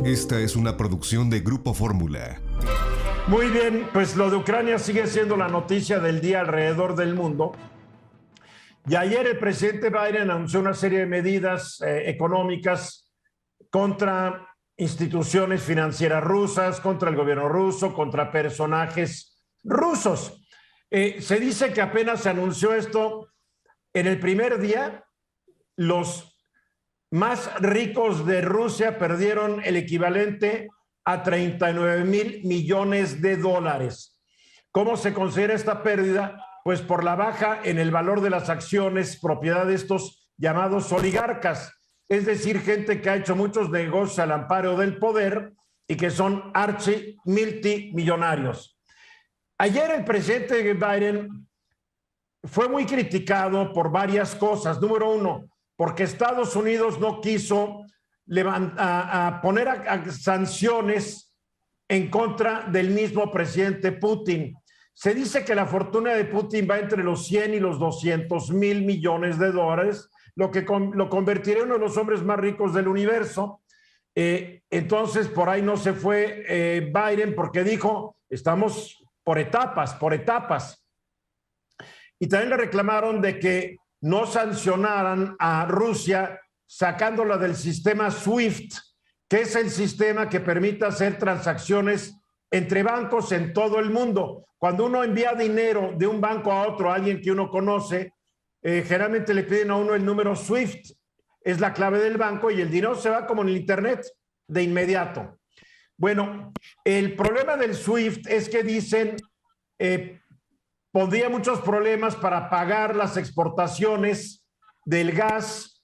Esta es una producción de Grupo Fórmula. Muy bien, pues lo de Ucrania sigue siendo la noticia del día alrededor del mundo. Y ayer el presidente Biden anunció una serie de medidas económicas contra instituciones financieras rusas, contra el gobierno ruso, contra personajes rusos. Se dice que apenas se anunció esto en el primer día, los más ricos de Rusia perdieron el equivalente a 39,000 millones de dólares. ¿Cómo se considera esta pérdida? Pues por la baja en el valor de las acciones propiedad de estos llamados oligarcas, es decir, gente que ha hecho muchos negocios al amparo del poder y que son multimillonarios. Ayer el presidente Biden fue muy criticado por varias cosas. Número uno, porque Estados Unidos no quiso poner sanciones en contra del mismo presidente Putin. Se dice que la fortuna de Putin va entre los 100 y los 200,000 millones de dólares, lo que lo convertiría en uno de los hombres más ricos del universo. Entonces, por ahí no se fue Biden porque dijo, estamos por etapas, por etapas. Y también le reclamaron de que no sancionaran a Rusia sacándola del sistema SWIFT, que es el sistema que permite hacer transacciones entre bancos en todo el mundo. Cuando uno envía dinero de un banco a otro, a alguien que uno conoce, generalmente le piden a uno el número SWIFT, es la clave del banco y el dinero se va como en el internet de inmediato. Bueno, el problema del SWIFT es que dicen pondría muchos problemas para pagar las exportaciones del gas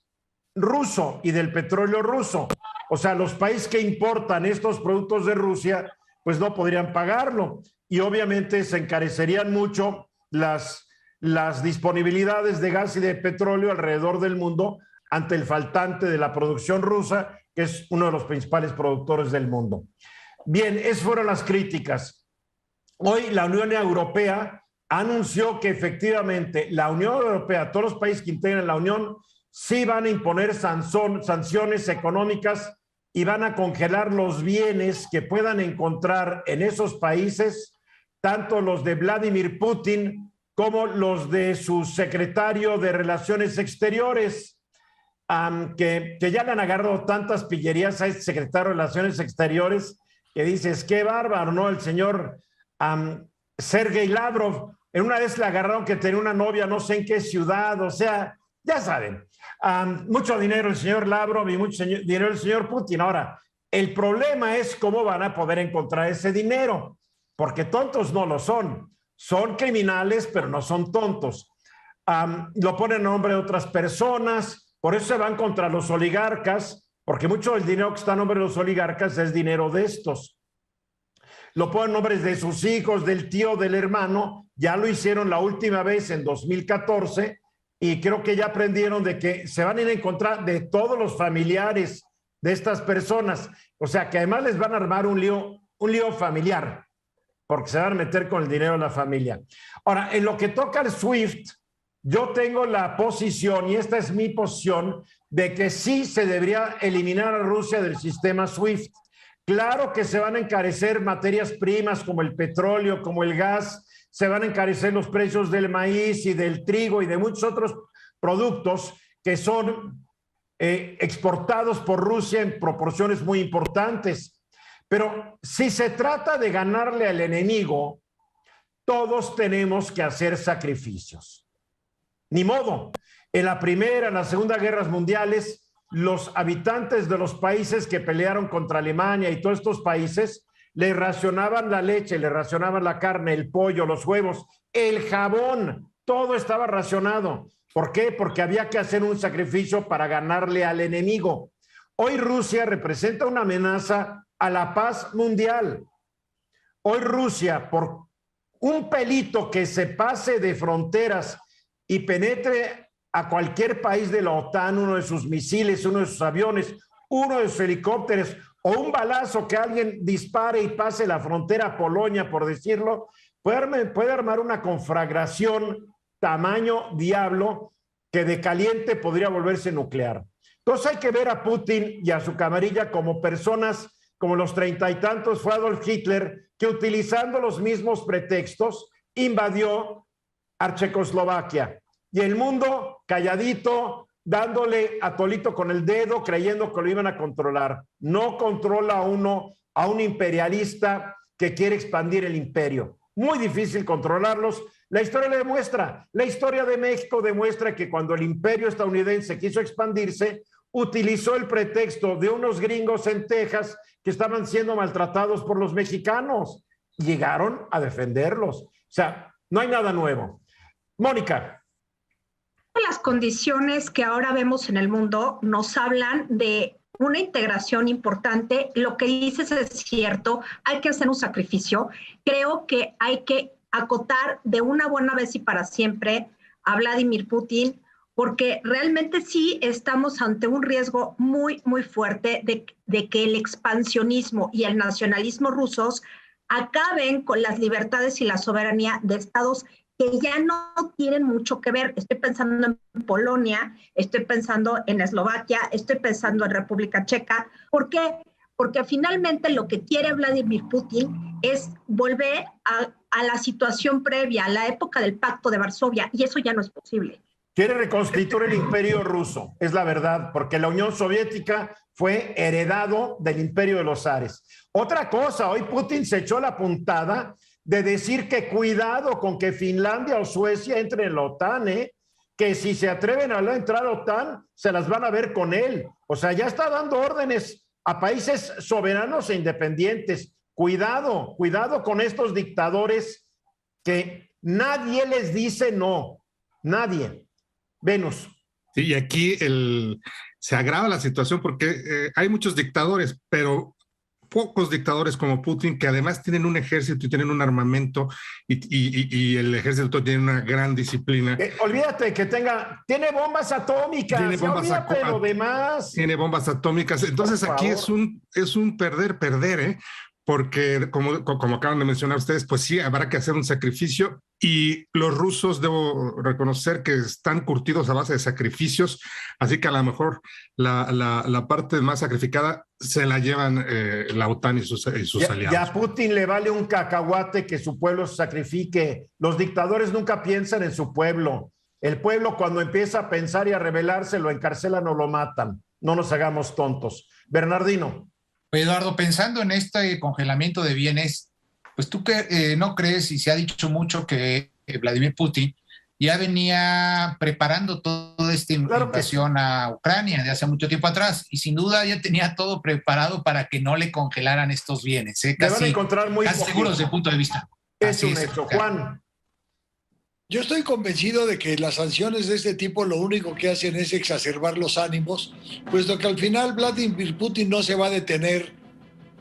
ruso y del petróleo ruso. O sea, los países que importan estos productos de Rusia, pues no podrían pagarlo. Y obviamente se encarecerían mucho las disponibilidades de gas y de petróleo alrededor del mundo ante el faltante de la producción rusa, que es uno de los principales productores del mundo. Bien, esas fueron las críticas. Hoy la Unión Europea anunció que efectivamente la Unión Europea, todos los países que integran la Unión, sí van a imponer sanciones económicas y van a congelar los bienes que puedan encontrar en esos países, tanto los de Vladimir Putin como los de su secretario de Relaciones Exteriores, que ya le han agarrado tantas pillerías a este secretario de Relaciones Exteriores que dices, qué bárbaro, ¿no? El señor Sergei Lavrov. En una vez le agarraron que tenía una novia no sé en qué ciudad, o sea, ya saben, mucho dinero el señor Lavrov y mucho dinero el señor Putin. Ahora, el problema es cómo van a poder encontrar ese dinero, porque tontos no lo son criminales, pero no son tontos. Lo ponen a nombre de otras personas, por eso se van contra los oligarcas, porque mucho del dinero que está a nombre de los oligarcas es dinero de estos. Lo ponen nombres de sus hijos, del tío, del hermano. Ya lo hicieron la última vez en 2014 y creo que ya aprendieron de que se van a ir en contra de todos los familiares de estas personas. O sea, que además les van a armar un lío familiar, porque se van a meter con el dinero de la familia. Ahora, en lo que toca al SWIFT, yo tengo la posición, y esta es mi posición, de que sí se debería eliminar a Rusia del sistema SWIFT. Claro que se van a encarecer materias primas como el petróleo, como el gas, se van a encarecer los precios del maíz y del trigo y de muchos otros productos que son exportados por Rusia en proporciones muy importantes. Pero si se trata de ganarle al enemigo, todos tenemos que hacer sacrificios. Ni modo. En la Primera, en la Segunda Guerras Mundiales, los habitantes de los países que pelearon contra Alemania y todos estos países le racionaban la leche, le racionaban la carne, el pollo, los huevos, el jabón, todo estaba racionado. ¿Por qué? Porque había que hacer un sacrificio para ganarle al enemigo. Hoy Rusia representa una amenaza a la paz mundial. Hoy Rusia, por un pelito que se pase de fronteras y penetre a cualquier país de la OTAN, uno de sus misiles, uno de sus aviones, uno de sus helicópteros o un balazo que alguien dispare y pase la frontera a Polonia, por decirlo, puede armar una conflagración tamaño diablo que de caliente podría volverse nuclear. Entonces hay que ver a Putin y a su camarilla como personas como los 30 y tantos fue Adolf Hitler, que utilizando los mismos pretextos invadió a Checoslovaquia. Y el mundo calladito, dándole a tolito con el dedo, creyendo que lo iban a controlar. No controla uno a un imperialista que quiere expandir el imperio. Muy difícil controlarlos. La historia le demuestra. La historia de México demuestra que cuando el imperio estadounidense quiso expandirse, utilizó el pretexto de unos gringos en Texas que estaban siendo maltratados por los mexicanos. Llegaron a defenderlos. O sea, no hay nada nuevo. Mónica. Las condiciones que ahora vemos en el mundo nos hablan de una integración importante. Lo que dices es cierto, hay que hacer un sacrificio. Creo que hay que acotar de una buena vez y para siempre a Vladimir Putin, porque realmente sí estamos ante un riesgo muy, muy fuerte de que el expansionismo y el nacionalismo rusos acaben con las libertades y la soberanía de estados que ya no tienen mucho que ver. Estoy pensando en Polonia, estoy pensando en Eslovaquia, estoy pensando en República Checa. ¿Por qué? Porque finalmente lo que quiere Vladimir Putin es volver a la situación previa, a la época del Pacto de Varsovia, y eso ya no es posible. Quiere reconstituir el imperio ruso, es la verdad, porque la Unión Soviética fue heredado del imperio de los zares. Otra cosa, hoy Putin se echó la puntada de decir que cuidado con que Finlandia o Suecia entren en la OTAN, que si se atreven a entrar a la OTAN, se las van a ver con él. O sea, ya está dando órdenes a países soberanos e independientes. Cuidado, cuidado con estos dictadores que nadie les dice no, nadie. Venus. Sí, y aquí se agrava la situación porque hay muchos dictadores, pero pocos dictadores como Putin, que además tienen un ejército y tienen un armamento y el ejército tiene una gran disciplina. Olvídate que tiene bombas atómicas, tiene bombas olvídate lo demás. Tiene bombas atómicas, entonces aquí es un perder, ¿eh? Porque como acaban de mencionar ustedes, pues sí, habrá que hacer un sacrificio y los rusos, debo reconocer que están curtidos a base de sacrificios, así que a lo mejor la parte más sacrificada se la llevan la OTAN y sus aliados. Ya a Putin le vale un cacahuate que su pueblo se sacrifique. Los dictadores nunca piensan en su pueblo. El pueblo cuando empieza a pensar y a rebelarse lo encarcelan o lo matan. No nos hagamos tontos. Bernardino. Eduardo, pensando en este congelamiento de bienes, pues tú no crees, y se ha dicho mucho que Vladimir Putin ya venía preparando toda esta invasión a Ucrania de hace mucho tiempo atrás, y sin duda ya tenía todo preparado para que no le congelaran estos bienes. Casi, van a encontrar muy casi seguros desde el punto de vista. Es un hecho. Juan. Yo estoy convencido de que las sanciones de este tipo lo único que hacen es exacerbar los ánimos, puesto que al final Vladimir Putin no se va a detener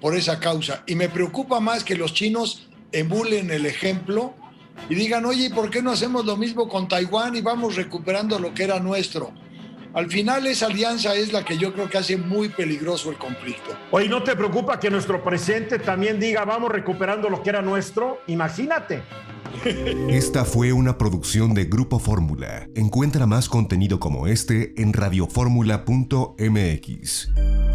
por esa causa. Y me preocupa más que los chinos emulen el ejemplo y digan, oye, ¿por qué no hacemos lo mismo con Taiwán y vamos recuperando lo que era nuestro? Al final esa alianza es la que yo creo que hace muy peligroso el conflicto. Oye, ¿no te preocupa que nuestro presidente también diga, vamos recuperando lo que era nuestro? Imagínate. Esta fue una producción de Grupo Fórmula. Encuentra más contenido como este en radioformula.mx.